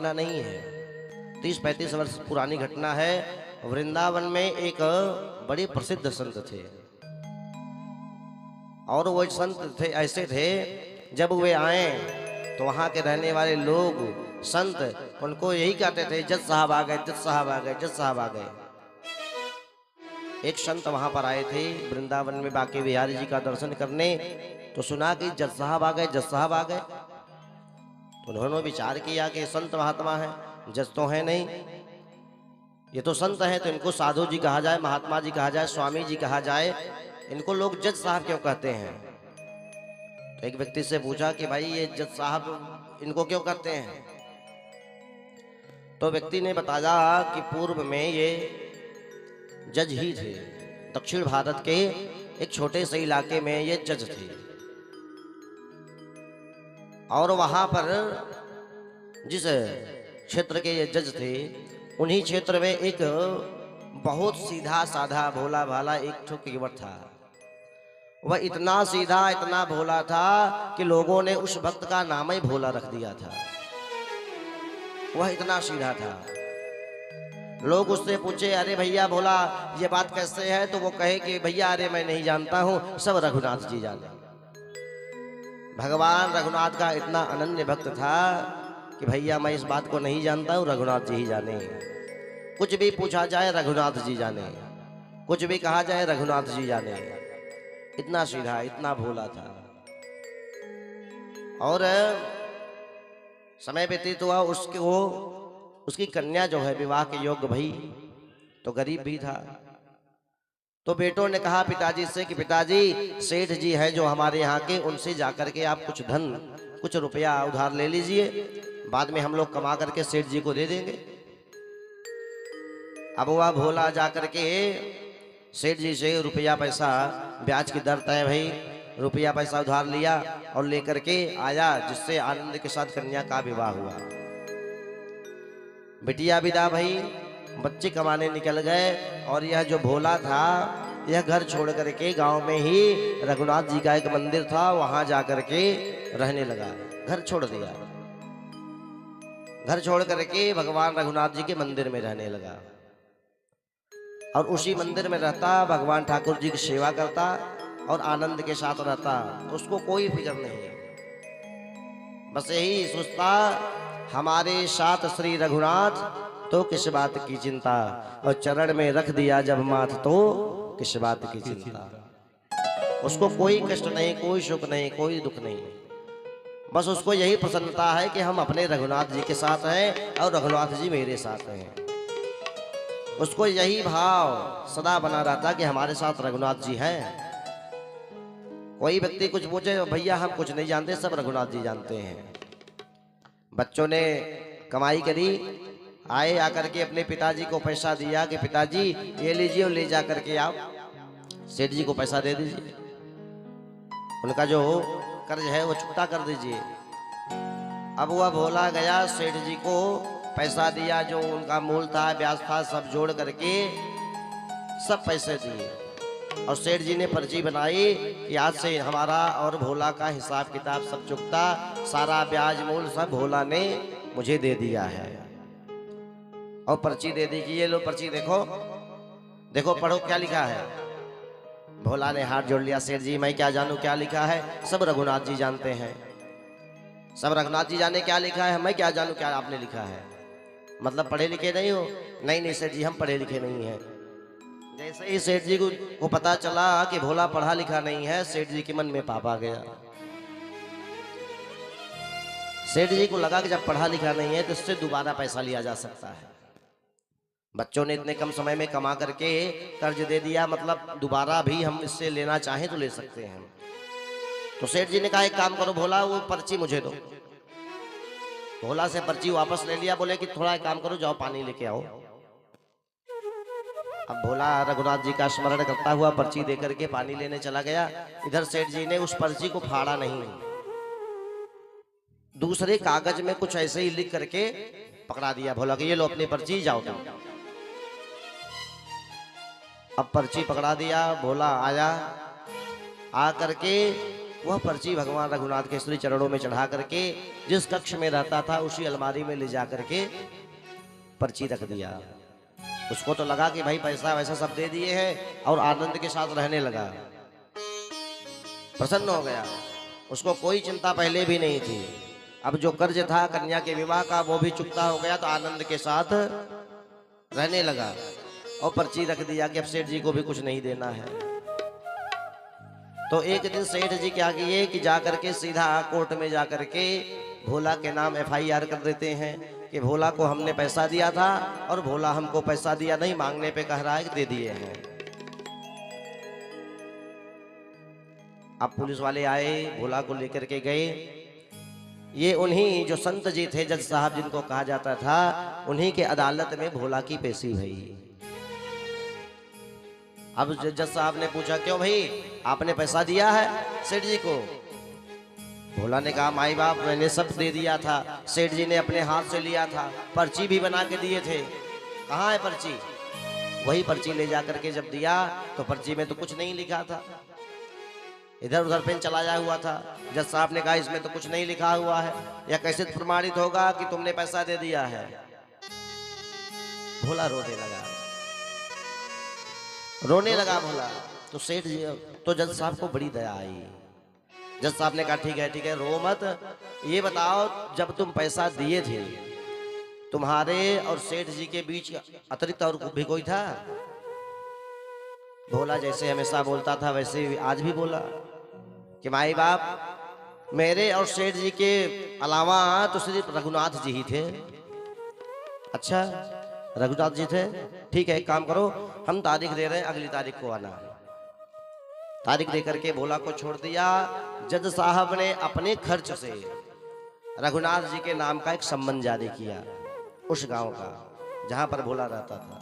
घटना नहीं है, 30-35 वर्ष पुरानी घटना है। वृंदावन में एक बड़े प्रसिद्ध संत थे और वो संत थे ऐसे थे, जब वे आए तो वहाँ के रहने वाले लोग संत उनको यही कहते थे, जज साहब आ गए, जज साहब आ गए, जज साहब आ गए। एक संत वहाँ पर आए थे वृंदावन में बांके बिहारी जी का दर्शन करने, तो सुना कि जज साहब आ गए, जज साहब आ गए। तो उन्होंने विचार किया कि संत महात्मा है, जज तो है नहीं, ये तो संत है, तो इनको साधु जी कहा जाए, महात्मा जी कहा जाए, स्वामी जी कहा जाए, इनको लोग जज साहब क्यों कहते हैं। तो एक व्यक्ति से पूछा कि भाई ये जज साहब इनको क्यों कहते हैं। तो व्यक्ति ने बताया कि पूर्व में ये जज ही थे, दक्षिण भारत के एक छोटे से इलाके में ये जज थे और वहां पर जिस क्षेत्र के ये जज थे उन्हीं क्षेत्र में एक बहुत सीधा साधा भोला भाला एक ठुकेवर था। वह इतना सीधा इतना भोला था कि लोगों ने उस भक्त का नाम ही भोला रख दिया था। वह इतना सीधा था। लोग उससे पूछे, अरे भैया भोला ये बात कैसे है, तो वो कहे कि भैया अरे मैं नहीं जानता हूं, सब रघुनाथ जी जाने। भगवान रघुनाथ का इतना अनन्य भक्त था कि भैया मैं इस बात को नहीं जानता हूं, रघुनाथ जी ही जाने। कुछ भी पूछा जाए रघुनाथ जी जाने, कुछ भी कहा जाए रघुनाथ जी जाने। इतना सीधा इतना भोला था। और समय व्यतीत हुआ, उसकी कन्या जो है विवाह के योग्य भई, तो गरीब भी था। तो बेटों ने कहा पिताजी से कि पिताजी सेठ जी है जो हमारे यहाँ के, उनसे जाकर के आप कुछ धन कुछ रुपया उधार ले लीजिए, बाद में हम लोग कमा करके सेठ जी को दे देंगे। अब वह भोला जाकर के सेठ जी से रुपया पैसा ब्याज की दर तय भाई, रुपया पैसा उधार लिया और लेकर के आया, जिससे आनंद के साथ कन्या का विवाह हुआ। बिटिया विदा भई, बच्चे कमाने निकल गए और यह जो भोला था यह घर छोड़ करके गांव में ही रघुनाथ जी का एक मंदिर था, वहां जाकर के रहने लगा। घर छोड़ दिया, घर छोड़ करके भगवान रघुनाथ जी के मंदिर में रहने लगा और उसी मंदिर में रहता, भगवान ठाकुर जी की सेवा करता और आनंद के साथ रहता। उसको कोई फिक्र नहीं, बस यही सोचता हमारे साथ श्री रघुनाथ तो किस बात की चिंता, और चरण में रख दिया जब माथ तो किस बात की चिंता। उसको कोई कष्ट नहीं, कोई सुख नहीं, कोई दुख नहीं, बस उसको यही प्रसन्नता है कि हम अपने रघुनाथ जी के साथ हैं और रघुनाथ जी मेरे साथ हैं। उसको यही भाव सदा बना रहता कि हमारे साथ रघुनाथ जी हैं। कोई व्यक्ति कुछ पूछे, भैया हम कुछ नहीं जानते, सब रघुनाथ जी जानते हैं। बच्चों ने कमाई करी, आए आकर के अपने पिताजी को पैसा दिया कि पिताजी ये लीजिए और ले जा करके आप सेठ जी को पैसा दे दीजिए, उनका जो कर्ज है वो चुकता कर दीजिए। अब वह भोला गया, सेठ जी को पैसा दिया, जो उनका मूल था ब्याज था सब जोड़ करके सब पैसे दिए और सेठ जी ने पर्ची बनाई कि आज से हमारा और भोला का हिसाब किताब सब चुकता, सारा ब्याज मूल सब भोला ने मुझे दे दिया है। और पर्ची दे दी कि ये लो पर्ची, देखो देखो पढ़ो क्या लिखा है। भोला ने हाथ जोड़ लिया, सेठ जी मैं क्या जानूं क्या लिखा है, सब रघुनाथ जी जानते हैं, सब रघुनाथ जी जाने क्या लिखा है, मैं क्या जानूं क्या आपने लिखा है। मतलब पढ़े लिखे नहीं हो? नहीं नहीं सेठ जी हम पढ़े लिखे नहीं हैं। जैसे ही सेठ जी को पता चला कि भोला पढ़ा लिखा नहीं है, सेठ जी के मन में पाप आ गया। सेठ जी को लगा कि जब पढ़ा लिखा नहीं है तो इससे दोबारा पैसा लिया जा सकता है। बच्चों ने इतने कम समय में कमा करके कर्ज दे दिया, मतलब दोबारा भी हम इससे लेना चाहें तो ले सकते हैं। तो सेठ जी ने कहा एक काम करो भोला, वो पर्ची मुझे दो। भोला से पर्ची वापस ले लिया, बोले कि थोड़ा काम करो, जाओ पानी लेके आओ। अब भोला रघुनाथ जी का स्मरण करता हुआ पर्ची देकर के पानी लेने चला गया। इधर सेठ जी ने उस पर्ची को फाड़ा नहीं, दूसरे कागज में कुछ ऐसे ही लिख करके पकड़ा दिया भोला कि ये लो अपनी पर्ची, जाओ तुम। अब पर्ची पकड़ा दिया, भोला आया, आ करके वह पर्ची भगवान रघुनाथ के श्री चरणों में चढ़ा करके जिस कक्ष में रहता था उसी अलमारी में ले जा करके पर्ची रख दिया। उसको तो लगा कि भाई पैसा वैसा सब दे दिए हैं और आनंद के साथ रहने लगा, प्रसन्न हो गया। उसको कोई चिंता पहले भी नहीं थी। अब जो कर्ज था कन्या के विवाह का वो भी चुकता हो गया, तो आनंद के साथ रहने लगा और पर्ची रख दिया कि अब सेठ जी को भी कुछ नहीं देना है। तो एक दिन सेठ जी क्या किए कि जाकर के सीधा कोर्ट में जाकर के भोला के नाम FIR कर देते हैं कि भोला को हमने पैसा दिया था और भोला हमको पैसा दिया नहीं, मांगने पे कह रहा है कि दे दिए हैं। अब पुलिस वाले आए, भोला को लेकर के गए। ये उन्हीं जो संत जी थे, जज साहब जिनको कहा जाता था, उन्हीं के अदालत में भोला की पेशी भई। अब जज साहब ने पूछा, क्यों भाई आपने पैसा दिया है सेठ जी को? भोला ने कहा, माई बाप मैंने सब दे दिया था, सेठ जी ने अपने हाथ से लिया था, पर्ची भी बना के दिए थे। कहाँ है पर्ची? वही पर्ची ले जा करके जब दिया तो पर्ची में तो कुछ नहीं लिखा था, इधर उधर पेन चलाया हुआ था। जज साहब ने कहा, इसमें तो कुछ नहीं लिखा हुआ है, या कैसे प्रमाणित होगा कि तुमने पैसा दे दिया है? भोला रोने लगा भोला। तो सेठ जी, तो जज साहब को बड़ी दया आई। जज साहब ने कहा, ठीक है रो मत, ये बताओ जब तुम पैसा दिए थे तुम्हारे और सेठ जी के बीच अतिरिक्त और भी कोई था? भोला जैसे हमेशा बोलता था वैसे आज भी बोला कि माई बाप मेरे और सेठ जी के अलावा तो सिर्फ रघुनाथ जी ही थे। अच्छा रघुनाथ जी थे, ठीक है एक काम करो, हम तारीख दे रहे हैं, अगली तारीख को आना। तारीख दे करके भोला को छोड़ दिया। जज साहब ने अपने खर्च से रघुनाथ जी के नाम का एक सम्मन जारी किया उस गांव का जहां पर भोला रहता था।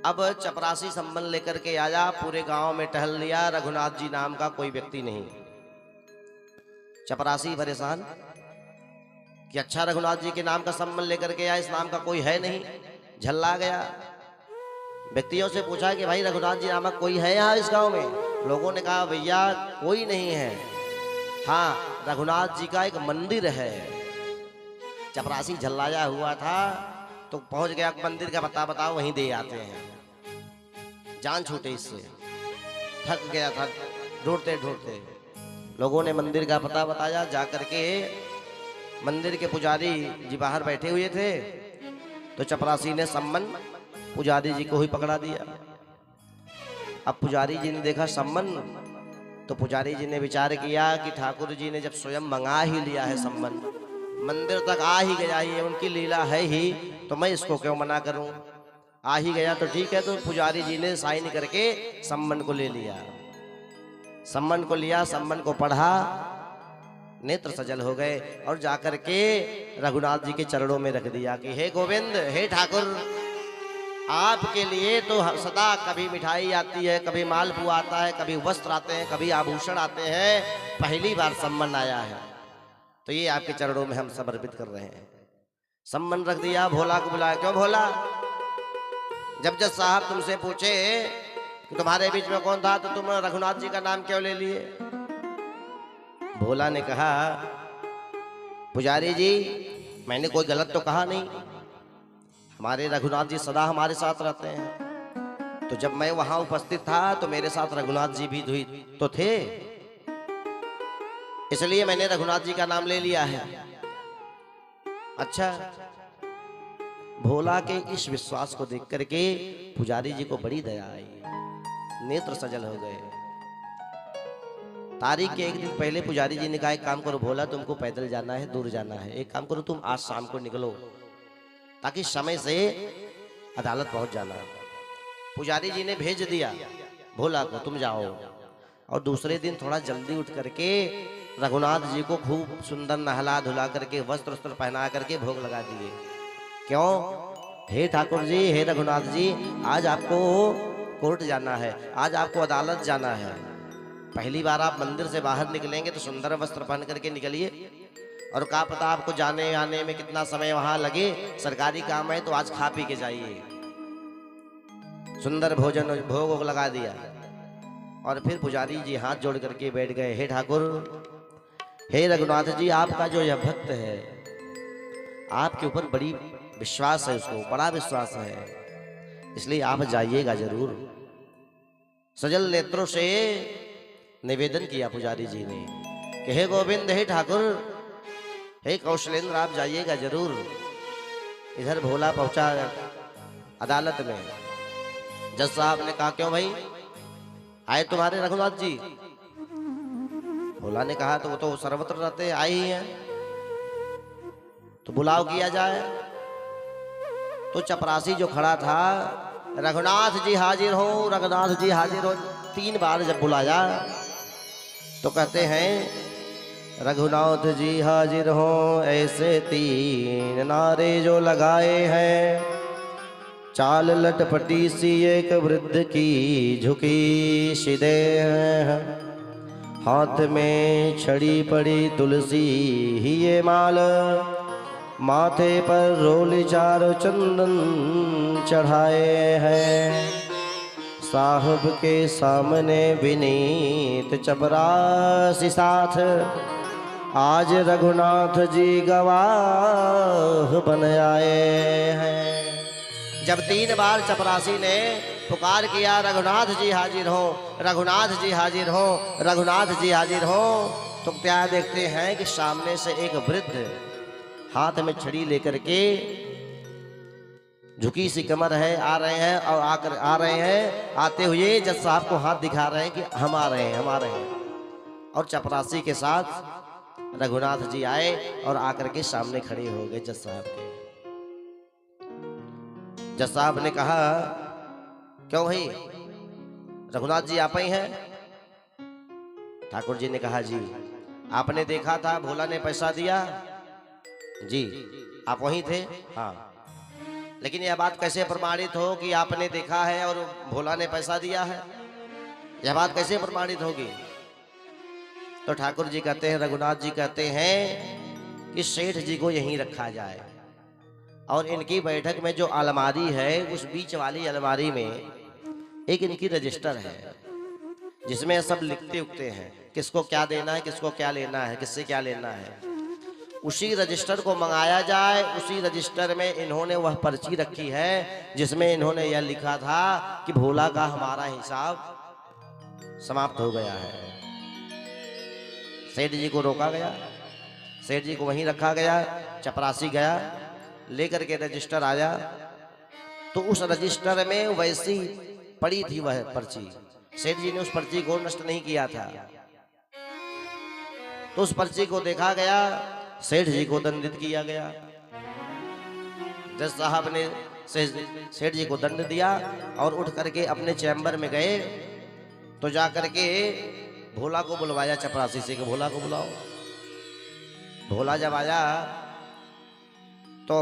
अब चपरासी सम्मन लेकर के आया, पूरे गांव में टहल लिया, रघुनाथ जी नाम का कोई व्यक्ति नहीं। चपरासी परेशान कि अच्छा रघुनाथ जी के नाम का सम्मन लेकर के आया, इस नाम का कोई है नहीं, झल्ला गया। व्यक्तियों से पूछा कि भाई रघुनाथ जी नामक कोई है यहाँ इस गांव में? लोगों ने कहा भैया कोई नहीं है, हाँ रघुनाथ जी का एक मंदिर है। चपरासी झल्लाया हुआ था तो पहुंच गया, मंदिर का पता बताओ, वहीं दे आते हैं। जान छूटे इससे, थक गया था ढूंढते ढूंढते। लोगों ने मंदिर का पता बताया, जाकर के मंदिर के पुजारी जी बाहर बैठे हुए थे, तो चपरासी ने सम्मन पुजारी जी को ही पकड़ा दिया। अब पुजारी जी ने देखा सम्मन, तो पुजारी जी ने विचार किया कि ठाकुर जी ने जब स्वयं मंगा ही लिया है सम्मन, मंदिर तक आ ही गया, ये उनकी लीला है ही, तो मैं इसको क्यों मना करूं? आ ही गया तो ठीक है। तो पुजारी जी ने साइन करके सम्मन को ले लिया। सम्मन को लिया, सम्मन को पढ़ा, नेत्र सजल हो गए और जाकर के रघुनाथ जी के चरणों में रख दिया कि हे गोविंद, हे ठाकुर, आपके लिए तो सदा कभी मिठाई आती है, कभी मालपुआ आता है, कभी वस्त्र आते हैं, कभी आभूषण आते हैं, पहली बार सम्मन आया है, तो ये आपके चरणों में हम समर्पित कर रहे हैं। सम्मन रख दिया। भोला को बुलाया, क्यों भोला, जब जज साहब तुमसे पूछे कि तुम्हारे बीच में कौन था तो तुम रघुनाथ जी का नाम क्यों ले लिए? भोला ने कहा, पुजारी जी मैंने कोई गलत तो कहा नहीं, हमारे रघुनाथ जी सदा हमारे साथ रहते हैं, तो जब मैं वहां उपस्थित था तो मेरे साथ रघुनाथ जी भी तो थे, इसलिए मैंने रघुनाथ जी का नाम ले लिया है। अच्छा, भोला के इस विश्वास को देख करके पुजारी जी को बड़ी दया आई, नेत्र सजल हो गए। तारीख के एक दिन पहले पुजारी जी ने कहा, एक काम करो भोला, तुमको पैदल जाना है, दूर जाना है, एक काम करो तुम आज शाम को निकलो ताकि समय से अदालत पहुंच जाना। पुजारी जी ने भेज दिया भोला को, तुम जाओ, और दूसरे दिन थोड़ा जल्दी उठ करके रघुनाथ जी को खूब सुंदर नहला धुला करके वस्त्र वस्त्र पहना करके भोग लगा दिए। क्यों? हे ठाकुर जी, हे रघुनाथ जी, आज आपको कोर्ट जाना है, आज आपको अदालत जाना है, पहली बार आप मंदिर से बाहर निकलेंगे तो सुंदर वस्त्र पहन करके निकलिए, और क्या पता आपको जाने आने में कितना समय वहां लगे, सरकारी काम है तो आज खा पी के जाइए। सुंदर भोजन भोग लगा दिया और फिर पुजारी जी हाथ जोड़ करके बैठ गए। हे ठाकुर, हे रघुनाथ जी, आपका जो यह भक्त है, आपके ऊपर बड़ी विश्वास है, उसको बड़ा विश्वास है, इसलिए आप जाइएगा जरूर। सजल नेत्रों से निवेदन किया पुजारी जी ने कि हे गोविंद, हे ठाकुर, हे कौशलेंद्र, आप जाइएगा जरूर। इधर भोला पहुंचा अदालत में। जज साहब ने कहा, क्यों भाई आए तुम्हारे रघुनाथ जी? भोला ने कहा, तो वो तो सर्वत्र रहते आए ही हैं, तो बुलाव किया जाए। तो चपरासी जो खड़ा था, रघुनाथ जी हाजिर हो, रघुनाथ जी हाजिर हो, 3 बार जब बुलाया तो कहते हैं, रघुनाथ जी हाजिर हो, ऐसे 3 नारे जो लगाए हैं। चाल लटपटी सी एक वृद्ध की झुकी शिदे हैं, हाथ में छड़ी पड़ी तुलसी ही ये माल, माथे पर रोली 4 चंदन चढ़ाए हैं। साहब के सामने विनीत चपरासी साथ, आज रघुनाथ जी गवाह बन आए हैं। जब 3 बार चपरासी ने पुकार किया, रघुनाथ जी हाजिर हो, रघुनाथ जी हाजिर हो, रघुनाथ जी हाजिर हो, तो क्या देखते हैं कि सामने से एक वृद्ध हाथ में छड़ी लेकर के, झुकी सी कमर है, आ रहे हैं। और आ रहे हैं, आते हुए जज साहब को हाथ दिखा रहे हैं कि हम आ रहे हैं, हम आ रहे हैं। और चपरासी के साथ रघुनाथ जी आए और आकर के सामने खड़े हो गए जज साहब के। जज साहब ने कहा, क्यों भाई रघुनाथ जी आप ही हैं? ठाकुर जी ने कहा, जी। आपने देखा था भोला ने पैसा दिया? जी। आप वहीं थे? हाँ। लेकिन यह बात कैसे प्रमाणित हो कि आपने देखा है और भोला ने पैसा दिया है? यह बात कैसे प्रमाणित होगी? तो ठाकुर जी कहते हैं, रघुनाथ जी कहते हैं कि सेठ जी को यहीं रखा जाए, और इनकी बैठक में जो अलमारी है, उस बीच वाली अलमारी में एक इनकी रजिस्टर है, जिसमें सब लिखते उखते हैं, किसको क्या देना है, किसको क्या लेना है, किससे क्या लेना है। उसी रजिस्टर को मंगाया जाए। उसी रजिस्टर में इन्होंने वह पर्ची रखी है जिसमें इन्होंने यह लिखा था कि भोला का हमारा हिसाब समाप्त हो गया है। सेठ जी को रोका गया, सेठ जी को वहीं रखा गया। चपरासी गया, लेकर के रजिस्टर आया, तो उस रजिस्टर में वैसी पड़ी थी वह पर्ची। सेठ जी ने उस पर्ची को नष्ट नहीं किया था, तो उस पर्ची को देखा गया, सेठ जी को दंडित किया गया। जज साहब ने सेठ जी को दंड दिया और उठ करके अपने चैम्बर में गए। तो जा करके भोला को बुलवाया चपरासी से कि भोला को बुलाओ। भोला जब आया तो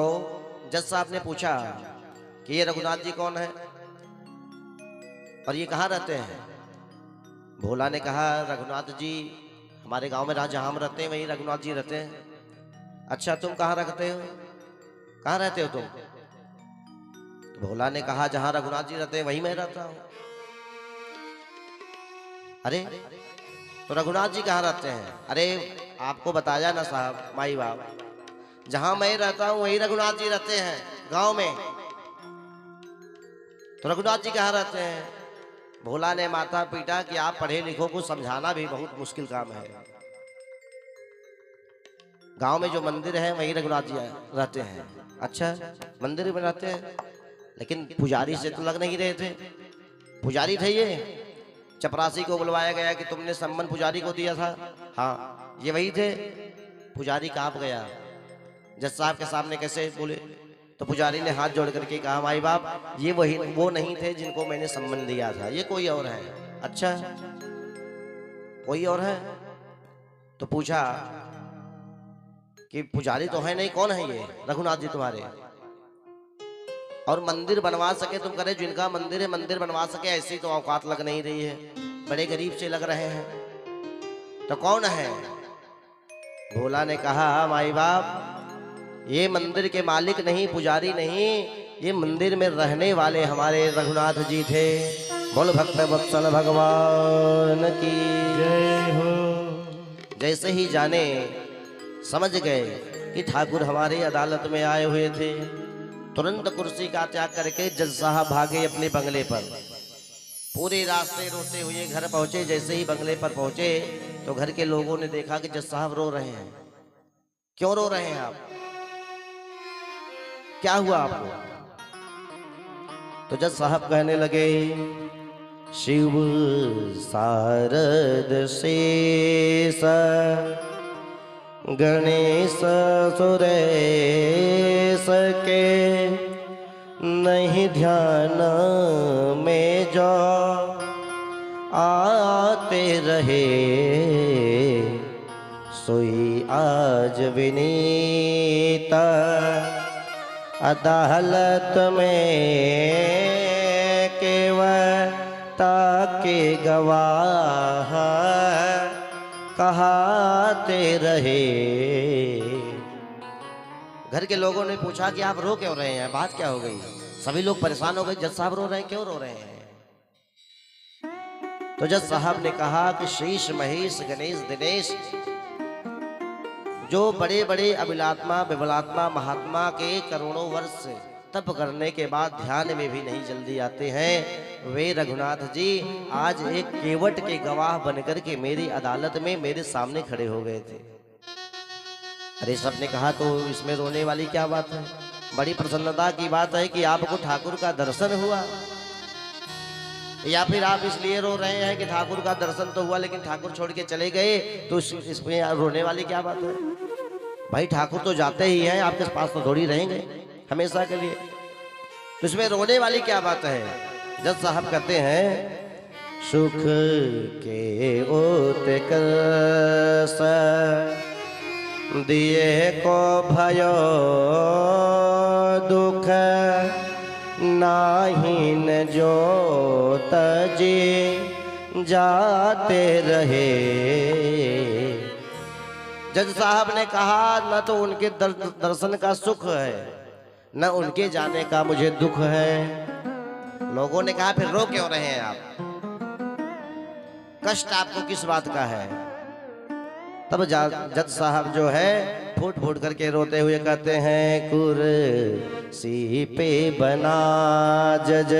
जज साहब ने पूछा कि ये रघुनाथ जी कौन है और ये कहाँ रहते हैं? भोला ने कहा, रघुनाथ जी हमारे गांव में जहाँ हम रहते हैं वहीं रघुनाथ जी रहते हैं। अच्छा, तुम कहाँ रहते हो? कहाँ रहते हो तुम? तो भोला ने कहा, जहाँ रघुनाथ जी रहते हैं वहीं मैं रहता हूँ। अरे तो रघुनाथ जी कहाँ रहते हैं? अरे आपको बताया ना साहब, माई बाप, जहां मैं रहता हूं वहीं रघुनाथ जी रहते हैं गांव में। तो रघुनाथ जी कहाँ रहते हैं? भोला ने माथा पीटा कि आप पढ़े लिखो को समझाना भी बहुत मुश्किल काम है। गांव में जो मंदिर है वहीं रघुनाथ जी रहते हैं। अच्छा, मंदिर में रहते हैं, लेकिन पुजारी से तो लग नहीं रहे थे। पुजारी थे ये। चपरासी को बुलवाया गया कि तुमने सम्मन पुजारी को दिया था। हाँ, ये वही थे। पुजारी कांप गया। जज साहब के सामने कैसे बोले? तो पुजारी ने हाथ जोड़ करके कहा, माई बाप, ये वो नहीं थे जिनको मैंने सम्मन दिया था, ये कोई और है। अच्छा, कोई और है? तो पूछा कि पुजारी तो है नहीं, कौन है ये? रघुनाथ जी तुम्हारे। और मंदिर बनवा सके तुम करे, जिनका मंदिर है मंदिर बनवा सके, ऐसी तो औकात लग नहीं रही है, बड़े गरीब से लग रहे हैं। तो कौन है? भोला ने कहा, माई बाप, ये मंदिर के मालिक नहीं, पुजारी नहीं, ये मंदिर में रहने वाले हमारे रघुनाथ जी थे। बोल भक्त वत्सल भगवान की जय हो। जैसे ही जाने समझ गए कि ठाकुर हमारी अदालत में आए हुए थे, तुरंत कुर्सी का त्याग करके जज साहब भागे अपने बंगले पर। पूरे रास्ते रोते हुए घर पहुंचे। जैसे ही बंगले पर पहुंचे तो घर के लोगों ने देखा कि जज साहब रो रहे हैं। क्यों रो रहे हैं आप? क्या हुआ आपको? तो जज साहब कहने लगे, शिव शारद शेष गणेश सुरेश के नहीं ध्यान में जो आते रहे, सोई आज विनीत अदालत में केवल ताके गवाह कहाते रहे। घर के लोगों ने पूछा कि आप रो क्यों रहे हैं, बात क्या हो गई? सभी लोग परेशान हो गए, जज साहब रो रहे हैं, क्यों रो रहे हैं? तो जज साहब ने कहा कि शीश महेश गणेश दिनेश जो बड़े बड़े अभिलात्मा विबलात्मा महात्मा के करोड़ों वर्ष तप करने के बाद ध्यान में भी नहीं जल्दी आते हैं, वे रघुनाथ जी आज एक केवट के गवाह बनकर के मेरी अदालत में मेरे सामने खड़े हो गए थे। अरे सबने कहा तो इसमें रोने वाली क्या बात है? बड़ी प्रसन्नता की बात है कि आपको ठाकुर का दर्शन हुआ, या फिर आप इसलिए रो रहे हैं कि ठाकुर का दर्शन तो हुआ लेकिन ठाकुर छोड़ के चले गए, तो इसमें रोने वाली क्या बात है? भाई ठाकुर तो जाते ही हैं, आपके पास तो थोड़ी रहेंगे हमेशा के लिए, तो इसमें रोने वाली क्या बात है? जज साहब कहते हैं, सुख के ओते कर दिए को भयो दुख नाहीन जो तजे जाते रहे। जज साहब ने कहा, न तो उनके दर्शन का सुख है, न उनके जाने का मुझे दुख है। लोगों ने कहा फिर रो क्यों रहे हैं आप, कष्ट आपको किस बात का है? तब जज साहब जो है फूट फूट करके रोते हुए कहते हैं, कुर्सी पे बना जज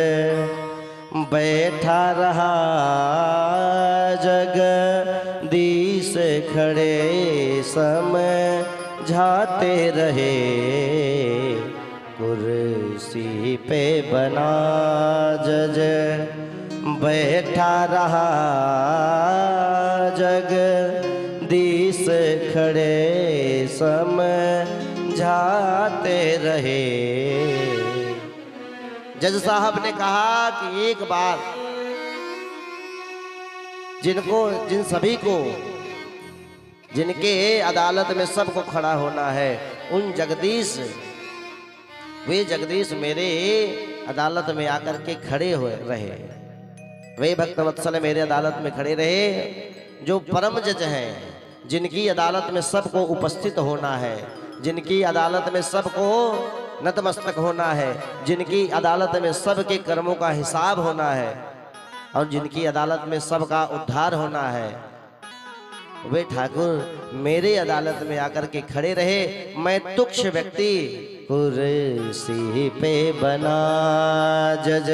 बैठा रहा जगदीश खड़े समझाते रहे, कुर्सी पे बना जज बैठा रहा जगदीश खड़े समझाते रहे। जज साहब ने कहा कि एक बार जिन सभी को जिनके अदालत में सबको खड़ा होना है, उन जगदीश वे जगदीश मेरे अदालत में आकर के खड़े हुए रहे, वे भक्तवत्सल मेरे अदालत में खड़े रहे, जो परम जज हैं, जिनकी अदालत में सबको उपस्थित होना है, जिनकी अदालत में सबको नतमस्तक होना है, जिनकी अदालत में सबके कर्मों का हिसाब होना है और जिनकी अदालत में सबका उद्धार होना है, वे ठाकुर मेरे अदालत में आकर के खड़े रहे। मैं तुच्छ व्यक्ति कुर्सी पे बना जज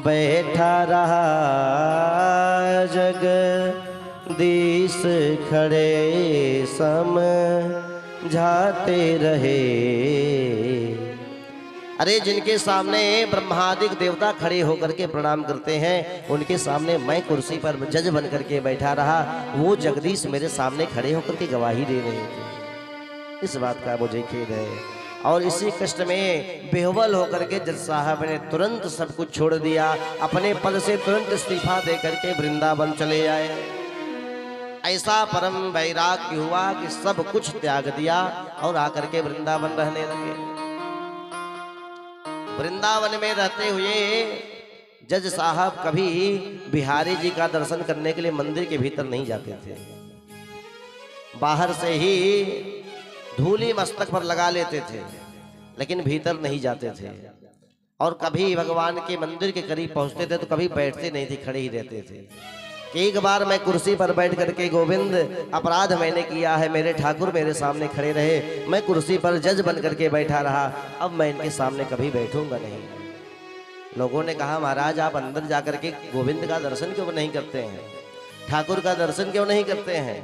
बैठा रहा जगदीश खड़े समझाते रहे। अरे जिनके सामने ब्रह्मादिक देवता खड़े होकर के प्रणाम करते हैं, उनके सामने मैं कुर्सी पर जज बन करके बैठा रहा, वो जगदीश मेरे सामने खड़े होकर के गवाही दे रहे थे। इस बात का मुझे खेद है। और इसी कष्ट में बेहवल होकर के जज साहब ने तुरंत सब कुछ छोड़ दिया, अपने पद से तुरंत इस्तीफा दे करके वृंदावन चले आए। ऐसा परम वैराग्य हुआ कि सब कुछ त्याग दिया और आकर के वृंदावन रहने लगे। वृंदावन में रहते हुए जज साहब कभी बिहारी जी का दर्शन करने के लिए मंदिर के भीतर नहीं जाते थे, बाहर से ही धूली मस्तक पर लगा लेते थे, लेकिन भीतर नहीं जाते थे। और कभी भगवान के मंदिर के करीब पहुंचते थे तो कभी बैठते नहीं थे, खड़े ही रहते थे। कि एक बार मैं कुर्सी पर बैठ करके, गोविंद अपराध मैंने किया है, मेरे ठाकुर मेरे सामने खड़े रहे, मैं कुर्सी पर जज बन करके बैठा रहा, अब मैं इनके सामने कभी बैठूंगा नहीं। लोगों ने कहा महाराज आप अंदर जाकर के गोविंद का दर्शन क्यों नहीं करते हैं, ठाकुर का दर्शन क्यों नहीं करते हैं?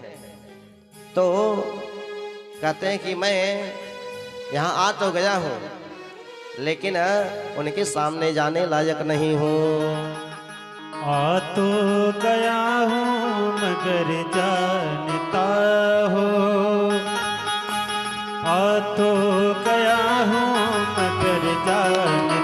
तो कहते हैं कि मैं यहाँ आ तो गया हूँ लेकिन उनके सामने जाने लायक नहीं हूँ। आ तो गया हूँ मगर जानता हो, आ तो गया हूँ मगर जानता